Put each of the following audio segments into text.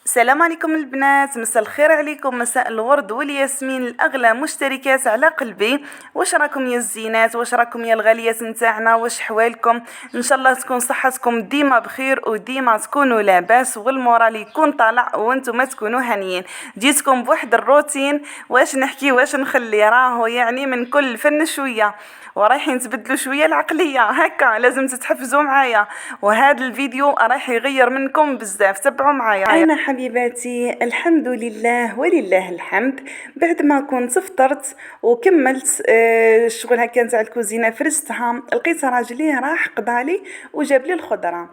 السلام عليكم البنات، مساء الخير عليكم، مساء الورد والياسمين الاغلى مشتركات على قلبي. واش راكم يا الزينات؟ واش راكم يا الغاليات نتاعنا؟ واش حوالكم؟ ان شاء الله تكون صحتكم ديما بخير وديما تكونوا لاباس والمورال يكون طالع وانتم تكونوا هانيين. جيتكم بواحد الروتين، واش نحكي واش نخلي، راهو يعني من كل فن شويه ورايحين تبدلوا شويه العقليه هكا، لازم تتحفزوا معايا. وهذا الفيديو رايح يغير منكم بزاف، تبعوا معايا. انا حبيباتي الحمد لله ولله الحمد، بعد ما كنت فطرت وكملت الشغل هكا نتاع الكوزينه، فرستها لقيت راجلي راح قضالي وجاب لي الخضره.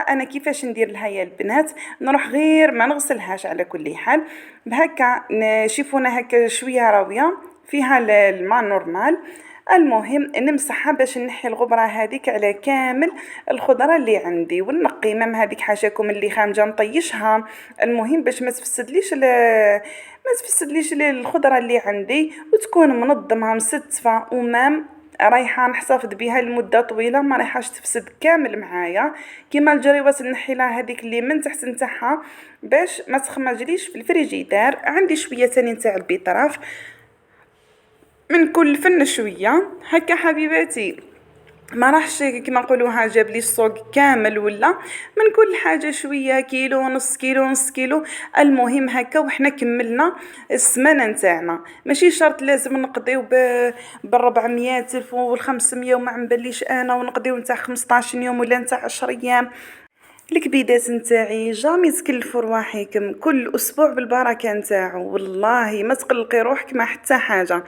انا كيفاش ندير لها يا البنات؟ نروح غير ما نغسلهاش على كل حال، بهكا نشوفونا هكا شويه راويه فيها الماء نورمال. المهم نمسحها باش نحي الغبره هذيك على كامل الخضره اللي عندي، ونقي مام هذيك حاشاكم اللي خامجه نطيشها. المهم باش ما تفسدليش الخضره اللي عندي، وتكون منظمه مستفه ومام رايحه نحتفظ بها لمده طويله، ما رايحاش تفسد كامل معايا. كيما الجريوات نحي لها هذيك اللي من تحت نتاعها باش ما تخمجليش في الفريجيدار. عندي شويه ثاني نتاع البيطراف، من كل فن شويه هكا حبيباتي. ما راحش كيما نقولوها جاب لي السوق كامل، ولا من كل حاجه شويه، كيلو نص كيلو نص كيلو. المهم هكا وحنا كملنا السمانه نتاعنا. ماشي شرط لازم نقضيو ب 400 الف وال 500 وما نبليش انا، ونقضيو نتاع 15 يوم ولا نتاع 10 ايام. الكبيدات نتاعي جامي تكلفوا رواحكم، كل اسبوع بالبركه نتاعو، والله ما تقلقي روحك ما حتى حاجه.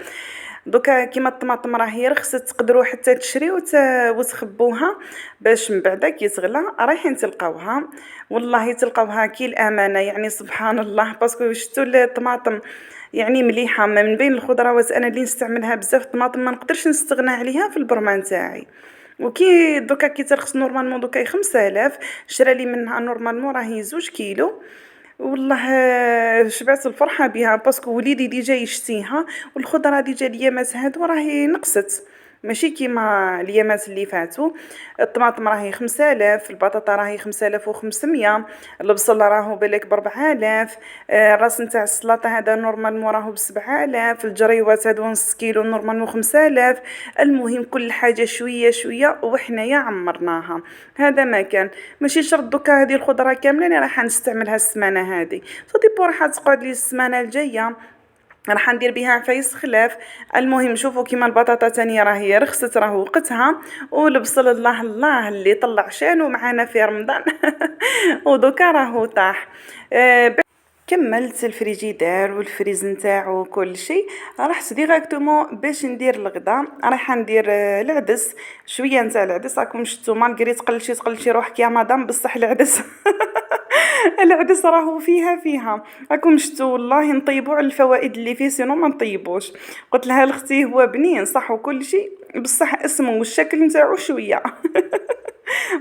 دوكا كيما الطماطم راهي رخصت، تقدروا حتى تشريو وتخبوها باش من بعد كي تغلى رايحين تلقاوها. والله تلقاوها كي الامانه، يعني سبحان الله. باسكو شفتوا الطماطم يعني مليحه، من بين الخضروات انا اللي نستعملها بزاف الطماطم، ما نقدرش نستغنى عليها في البرمان نتاعي. وكي دوكا كي ترخص نورمالمون دوكا 5000، شرا لي منها نورمالمون راهي 2 كيلو. والله شبعت الفرحة بها، باسكو وليدي ديجا يشتيها، والخضرة ديجا اليامات هادو راهي نقصت، ماشي كيما اليامات اللي فاتوا. الطماطم راهي 5000، البطاطا راهي 5500، البصل راهو بالك ب4000، الراس نتاع السلطة هذا نورمالمون راهو ب7000، الجريوات هادو نص كيلو نورمالمون 5000. المهم كل حاجة شوية شوية وحنايا عمرناها. هذا ما كان، ماشي شرط دوكا هذه الخضره كامله انا راح نستعملها السمانه هذه، صديبو راح تقعد لي السمانه الجايه، راح ندير بها عفايس خلاف. المهم شوفوا كيما البطاطا تانية راهي رخصت، راهو وقتها. والبصل الله الله اللي طلع شانو معانا في رمضان ودوكا راهو طاح. كملت الفريجيدار والفريز نتاعو وكل شيء، رحت ديراكتومون باش ندير الغدا. رايحه ندير العدس، شويه نتاع العدس. راكم شفتوا مالغري تقلشي روحك يا مدام، بصح العدس العدس راهو فيها. راكم شفتوا والله نطيبوا على الفوائد اللي فيه، سينو ما نطيبوش. قلت لها لاختي هو بنين صح وكل شيء، بصح اسمه والشكل نتاعو شويه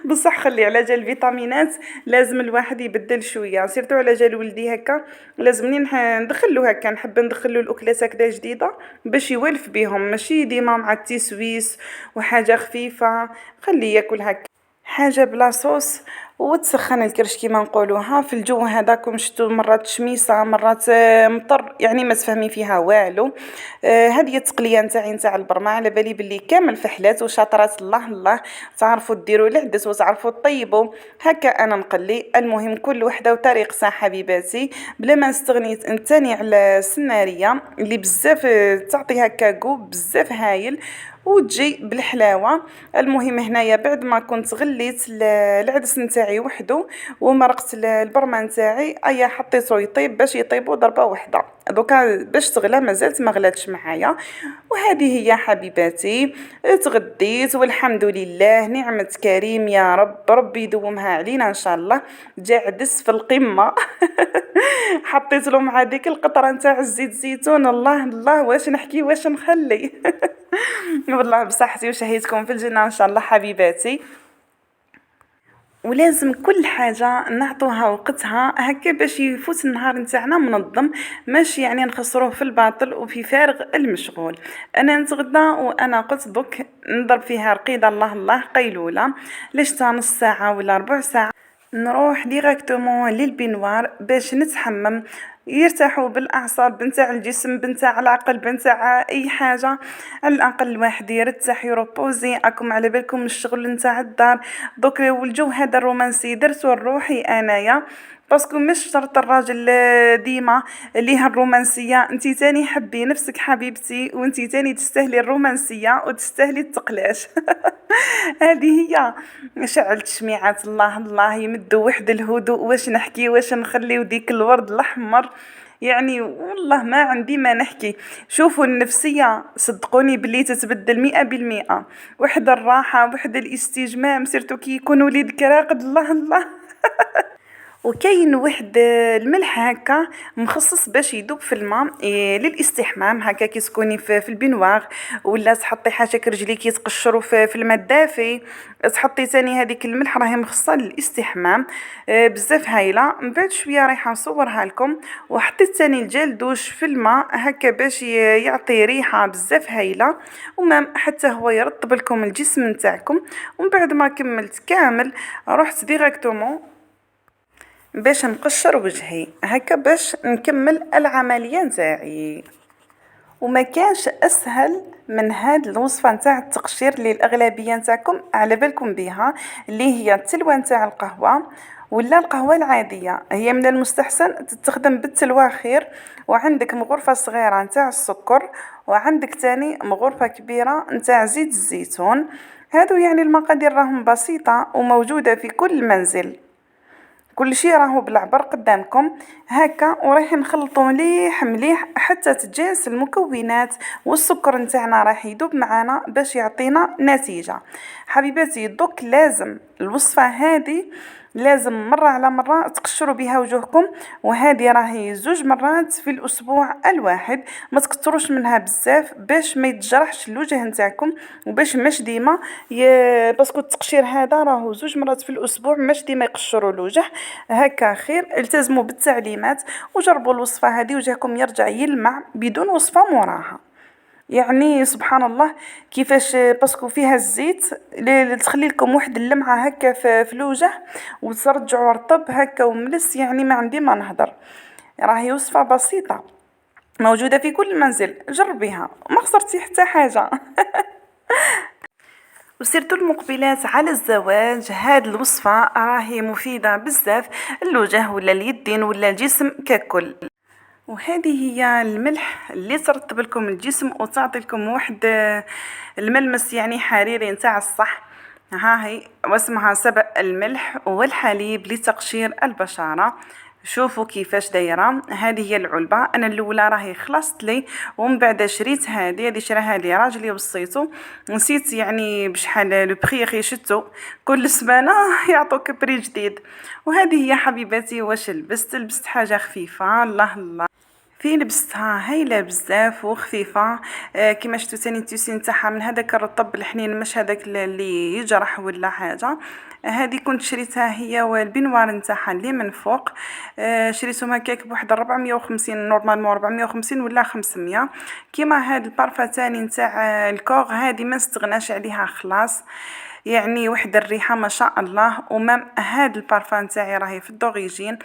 بصح خلي على جال الفيتامينات لازم الواحد يبدل شويه، سيرتو على جال ولدي هكا لازمني ندخلو هكا، نحب ندخلو الاكلات هكذا جديده باش يولف بيهم، ماشي ديما مع التسويس وحاجه خفيفه. خليه ياكل هكا حاجه بلا صوص، وتسخن الكرش كيما نقولوها في الجو هذاكم. شتو مرات شميسه مرات مطر، يعني ما تفهمي فيها والو. هذه التقليه نتاعي نتاع البرمه، على بالي بلي كامل فحلات وشاطرات الله الله، تعرفوا ديروا العدس وتعرفوا تطيبوا هكا. انا نقلي. المهم كل وحده وطريقتها حبيباتي، بلا ما نستغني تاني على السناريه اللي بزاف تعطي هكا جو بزاف هايل وتجي بالحلاوه. المهم هنايا بعد ما كنت غليت العدس نتاعي وحده ومرقت البرمه نتاعي، ايا حطيته يطيب باش يطيبوا ضربه واحده. دوكا باش تغلى مازالت ما غلاتش معايا. وهذه هي حبيباتي، تغديت والحمد لله، نعمة كريم يا رب، ربي يدومها علينا ان شاء الله. جا عدس في القمة حطيت له مع ديك القطرة نتاع الزيت زيتون، الله الله واش نحكي واش نخلي والله بصحتي وشهيتكم في الجنة ان شاء الله حبيباتي. ولازم كل حاجة نعطوها وقتها هكا باش يفوت النهار نتاعنا منظم، ماشي يعني نخسروه في الباطل وفي فارغ المشغول. انا نتغدى وانا قلت دوك نضرب فيها رقيدة الله الله قيلولة، ليش تا نص ساعة ولا ربع ساعة نروح ديراكتومون للبينوار باش نتحمم، يرتاحوا بالاعصاب نتاع الجسم بنتاع العقل بنتاع اي حاجه. على الاقل الواحد يرتاح يروبوزي. راكم على بالكم الشغل نتاع الدار دوك، والجو هذا الرومانسي درتو لروحي انايا، باسكو مش شرط الراجل ديما ليها الرومانسيه، انتي تاني حبي نفسك حبيبتي، وانتي تاني تستاهلي الرومانسيه وتستاهلي التقلاش. هذه هي. شعلت شميعة، الله الله يمدوا وحد الهدوء، واش نحكي واش نخلي وديك الورد الأحمر، يعني والله ما عندي ما نحكي. شوفوا النفسية صدقوني بلي تتبدل 100%. وحد الراحة وحد الاستجمام، سيرتو كي يكون وليد كراقد، الله الله. وكاين واحد الملح هكا مخصص باش يذوب في الماء للاستحمام، هكا كي تكوني في البينواغ، ولا تحطي حاجه رجليك يتقشروا في الماء الدافي، تحطي تاني هذيك الملح راهي مخصصه للاستحمام. بزاف هايله. من بعد شويه رايحه نصورها لكم، وحطيت تاني الجل دوش في الماء هكا باش يعطي ريحه بزاف هايله، ومام حتى هو يرطب لكم الجسم نتاعكم. ومن بعد ما كملت كامل رحت ديراكتومون باش نقشر وجهي هكا باش نكمل العمليه نتاعي. وما كانش اسهل من هاد الوصفه نتاع التقشير اللي الاغلبيه نتاعكم على بالكم بها، اللي هي التلوه نتاع القهوه ولا القهوه العاديه. هي من المستحسن تستخدم بالتلوه خير، وعندك مغرفه صغيره نتاع السكر، وعندك تاني مغرفه كبيره نتاع زيت الزيتون. هادو يعني المقادير راهم بسيطه وموجوده في كل منزل، كل شيء راهو بالعبر قدامكم هكا. ورايح نخلطو مليح مليح حتى تتجانس المكونات، والسكر نتاعنا راح يذوب معانا باش يعطينا نتيجة. حبيباتي دوك لازم الوصفة هذه لازم مرة على مرة تقشروا بها وجوهكم، وهذه راهي 2 مرات في الأسبوع الواحد. ما تكتروش منها بزاف باش ما يتجرحش الوجه نتاعكم، وباش مش ديما باسكو التقشير هذا راهو 2 مرات في الأسبوع، مش ديما يقشروا الوجه هكا. خير التزموا بالتعليمات وجربوا الوصفة هذه، وجهكم يرجع يلمع بدون وصفة موراها. يعني سبحان الله كيفاش، باسكو فيها الزيت اللي تخلي لكم واحد اللمعه هكا في الوجه، وترجعوا رطب هكا وملس، يعني ما عندي ما نهضر. راهي وصفه بسيطه موجوده في كل منزل، جربيها ما خسرتي حتى حاجه. وسيرتو المقبلات على الزواج، هاد الوصفه راهي مفيده بزاف للوجه ولا اليدين ولا الجسم ككل. وهذه هي الملح اللي ترطب لكم الجسم وتعطي لكم واحد الملمس يعني حريري نتاع الصح. ها هي واسمها سبأ الملح والحليب لتقشير البشرة. شوفوا كيفاش دايره. هذه هي العلبه، انا الاولى راهي خلصت لي، ومن بعد شريت هذه شراها لي راجلي وصيتو، نسيت يعني بشحال لو بري شتو كل سمانه يعطوك بري جديد. وهذه هي حبيباتي واش لبست حاجه خفيفه، الله الله في لبستها هايله بزاف وخفيفه. كيما شفتوا ثاني التيسي نتاعها من هذاك الرطب الحنين، مش هذاك اللي يجرح ولا حاجه. هذه كنت شريتها هي والبنوار نتاعها اللي من فوق. شريتهم هكاك بواحد 450 نورمالمون 450 ولا 500. كيما هاد البارفا تاني نتاع الكوغ، هذه ما نستغناش عليها خلاص، يعني واحد الريحه ما شاء الله. ومام هاد البارفان تاعي راهي في الدوريجين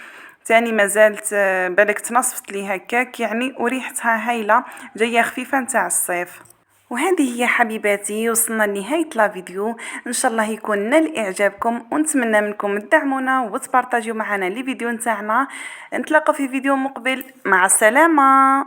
تاني مازالت بالك تنصفت لي هكاك يعني، وريحتها هايله جايه خفيفه نتاع الصيف. وهذه هي حبيباتي وصلنا لنهاية لا فيديو، ان شاء الله يكون نال اعجابكم، ونتمنى منكم تدعمونا وتبارطاجيو معنا لي فيديو نتاعنا. نتلاقى في فيديو مقبل، مع السلامه.